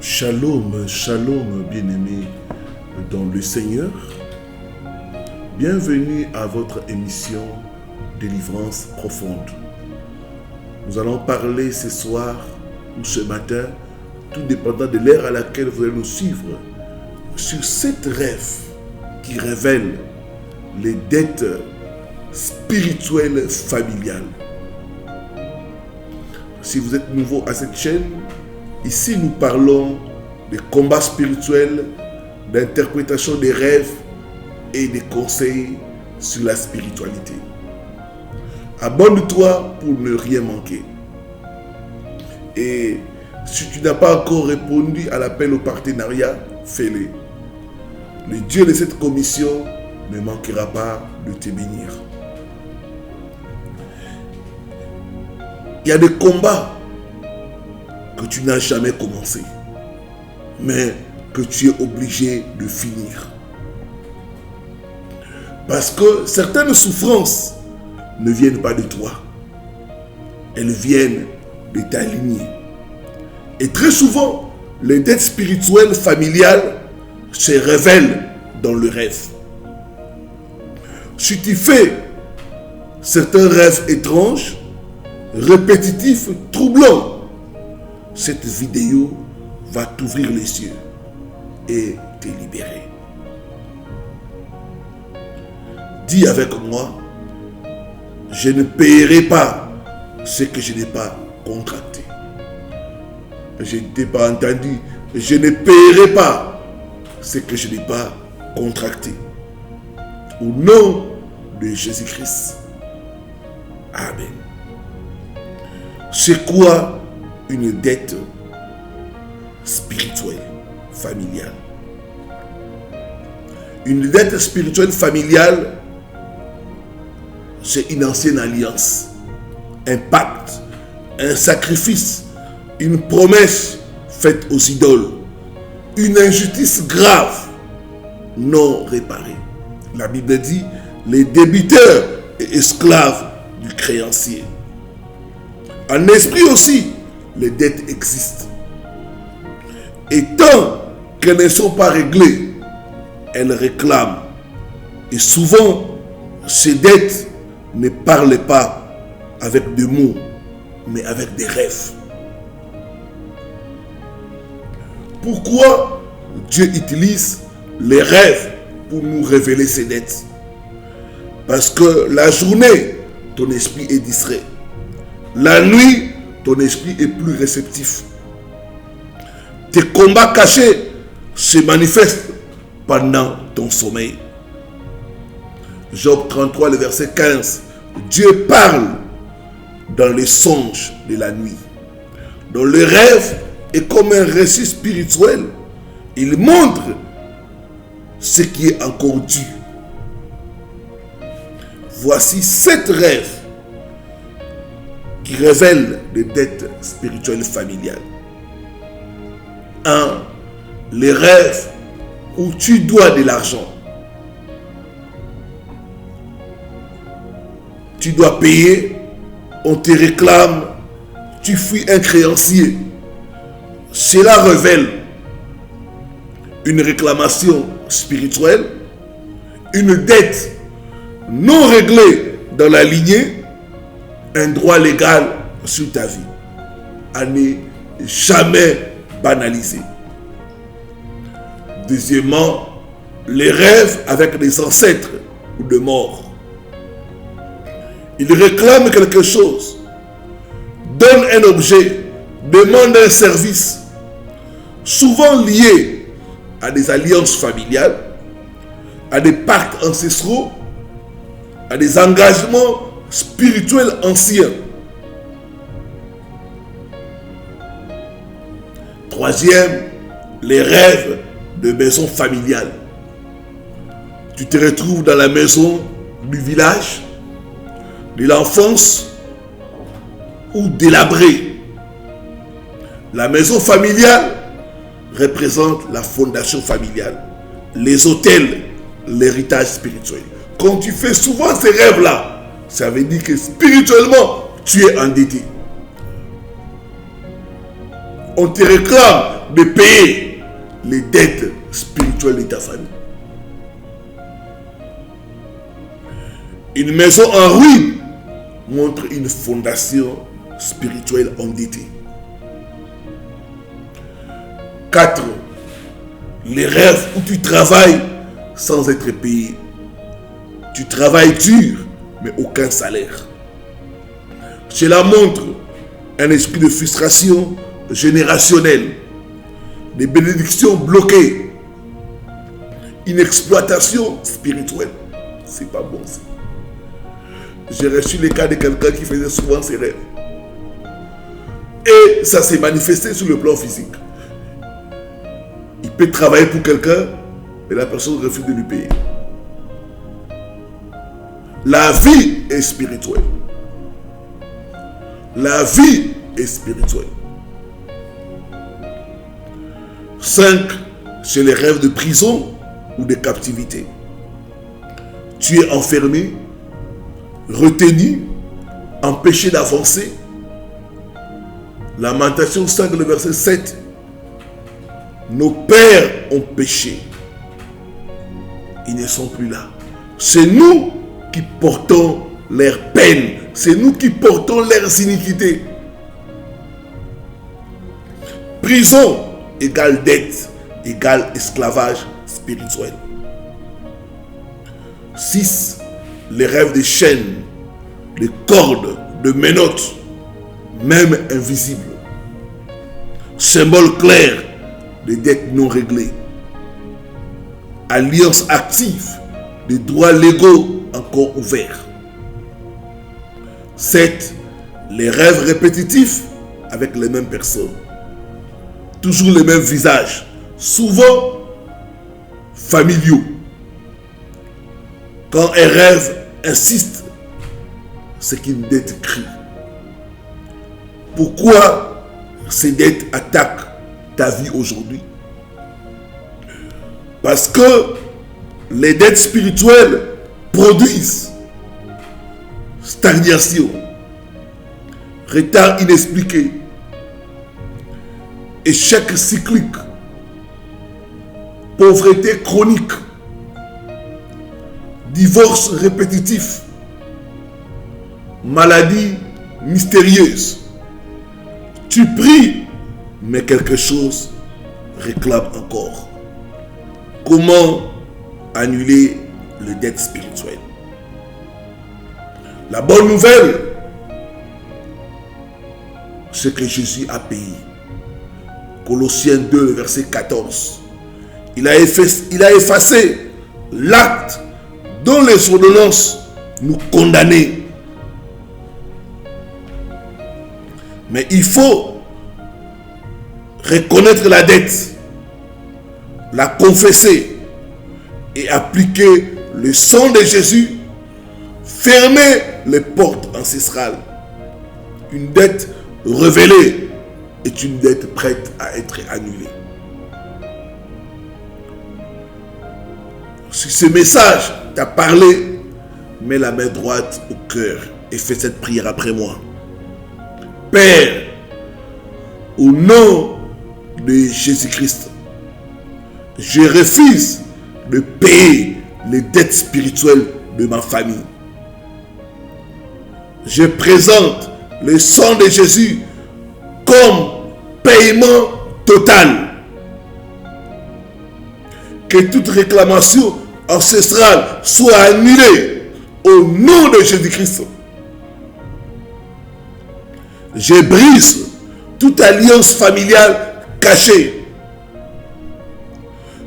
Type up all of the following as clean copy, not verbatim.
Shalom, shalom, bien-aimés dans le Seigneur. Bienvenue à votre émission Délivrance profonde. Nous allons parler ce soir ou ce matin, tout dépendant de l'heure à laquelle vous allez nous suivre, sur 7 rêves qui révèlent les dettes spirituelles familiales. Si vous êtes nouveau à cette chaîne, ici nous parlons des combats spirituels, d'interprétation des rêves et des conseils sur la spiritualité. Abonne-toi pour ne rien manquer. Et si tu n'as pas encore répondu à l'appel au partenariat, fais-le. Le Dieu de cette commission ne manquera pas de te bénir. Il y a des combats que tu n'as jamais commencé, mais que tu es obligé de finir. Parce que certaines souffrances ne viennent pas de toi. Elles viennent de ta lignée. Et très souvent, les dettes spirituelles familiales se révèlent dans le rêve. Si tu fais certains rêves étranges, répétitifs, troublants, cette vidéo va t'ouvrir les yeux et te libérer. Dis avec moi, je ne paierai pas ce que je n'ai pas contracté. Je ne t'ai pas entendu. Je ne paierai pas ce que je n'ai pas contracté. Au nom de Jésus-Christ. Amen. C'est quoi une dette spirituelle familiale? Une dette spirituelle familiale, c'est une ancienne alliance, un pacte, un sacrifice, une promesse faite aux idoles, une injustice grave, non réparée. La Bible dit, les débiteurs et esclaves du créancier. En esprit aussi, les dettes existent. Et tant qu'elles ne sont pas réglées, elles réclament. Et souvent, ces dettes ne parlent pas avec des mots, mais avec des rêves. Pourquoi Dieu utilise les rêves pour nous révéler ces dettes? Parce que la journée, ton esprit est distrait. La nuit, ton esprit est plus réceptif. Tes combats cachés se manifestent pendant ton sommeil. Job 33, le verset 15. Dieu parle dans les songes de la nuit. Dans le rêve est comme un récit spirituel. Il montre ce qui est encore dû. Voici 7 rêves qui révèlent des dettes spirituelles familiales. 1. Les rêves où tu dois de l'argent. Tu dois payer, on te réclame, tu fuis un créancier. Cela révèle une réclamation spirituelle, une dette non réglée dans la lignée, un droit légal sur ta vie, à ne jamais banaliser. Deuxièmement, les rêves avec des ancêtres ou de morts. Ils réclament quelque chose, donnent un objet, demandent un service, souvent lié à des alliances familiales, à des pactes ancestraux, à des engagements spirituels anciens. Troisième, les rêves de maison familiale. Tu te retrouves dans la maison du village, de l'enfance ou délabrée. La maison familiale représente la fondation familiale, les autels, l'héritage spirituel. Quand tu fais souvent ces rêves-là, ça veut dire que spirituellement, tu es endetté. on te réclame de payer les dettes spirituelles de ta famille. Une maison en ruine montre une fondation spirituelle endettée. 4. Les rêves où tu travailles sans être payé. Tu travailles dur, mais aucun salaire. Cela montre un esprit de frustration générationnelle, des bénédictions bloquées, une exploitation spirituelle. C'est pas bon ça. J'ai reçu les cas de quelqu'un qui faisait souvent ses rêves. Et ça s'est manifesté sur le plan physique. Il peut travailler pour quelqu'un, mais la personne refuse de lui payer. La vie est spirituelle. La vie est spirituelle. 5. C'est les rêves de prison ou de captivité. Tu es enfermé, retenu, empêché d'avancer. Lamentation 5, le verset 7. Nos pères ont péché. Ils ne sont plus là. C'est nous qui portons leurs peines. C'est nous qui portons leurs iniquités. Prison égale dette, égale esclavage spirituel. 6. Les rêves de chaînes, de cordes, de menottes, même invisibles. Symbole clair de dettes non réglées. Alliance active de droits légaux encore ouverts. 7. Les rêves répétitifs avec les mêmes personnes. Toujours les mêmes visages. Souvent familiaux. Quand un rêve insiste, c'est qu'une dette crie. Pourquoi ces dettes attaquent ta vie aujourd'hui? Parce que les dettes spirituelles produisent stagnation, retard inexpliqué, échec cyclique, pauvreté chronique, divorce répétitif, maladie mystérieuse. Tu pries, mais quelque chose réclame encore. Comment annuler les dettes spirituelles? La bonne nouvelle, c'est que Jésus a payé. Colossiens 2, verset 14. Il a effacé l'acte dont les ordonnances nous condamnaient. Mais il faut reconnaître la dette, la confesser et appliquer le sang de Jésus, fermer les portes ancestrales. Une dette révélée est une dette prête à être annulée. Si ce message t'a parlé, mets la main droite au cœur et fais cette prière après moi. Père, au nom de Jésus-Christ, je refuse de payer les dettes spirituelles de ma famille. Je présente le sang de Jésus comme paiement total. Que toute réclamation ancestrale soit annulée au nom de Jésus-Christ. Je brise toute alliance familiale cachée.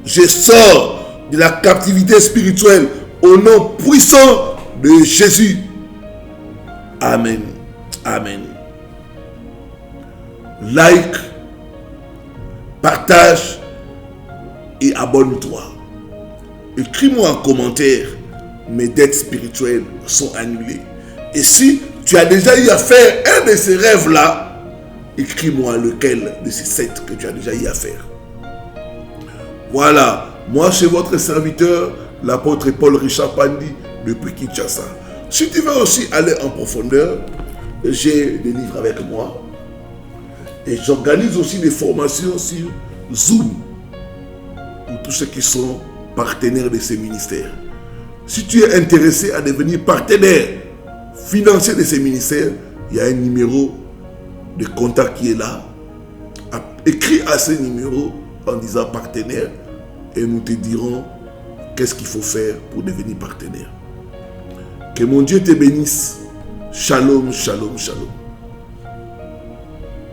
Je sors de la captivité spirituelle au nom puissant de Jésus. Amen. Amen. Like, partage et abonne-toi. Écris-moi en commentaire, mes dettes spirituelles sont annulées. Et si tu as déjà eu à faire un de ces rêves-là, écris-moi lequel de ces 7 que tu as déjà eu à faire. Voilà, moi c'est votre serviteur, l'apôtre Paul Richard Pandi, depuis Kinshasa. Si tu veux aussi aller en profondeur, j'ai des livres avec moi. Et j'organise aussi des formations sur Zoom pour tous ceux qui sont partenaires de ces ministères. Si tu es intéressé à devenir partenaire financier de ces ministères, il y a un numéro de contact qui est là. Écris à ce numéro en disant partenaire et nous te dirons qu'est-ce qu'il faut faire pour devenir partenaire. Que mon Dieu te bénisse. Shalom, shalom, shalom.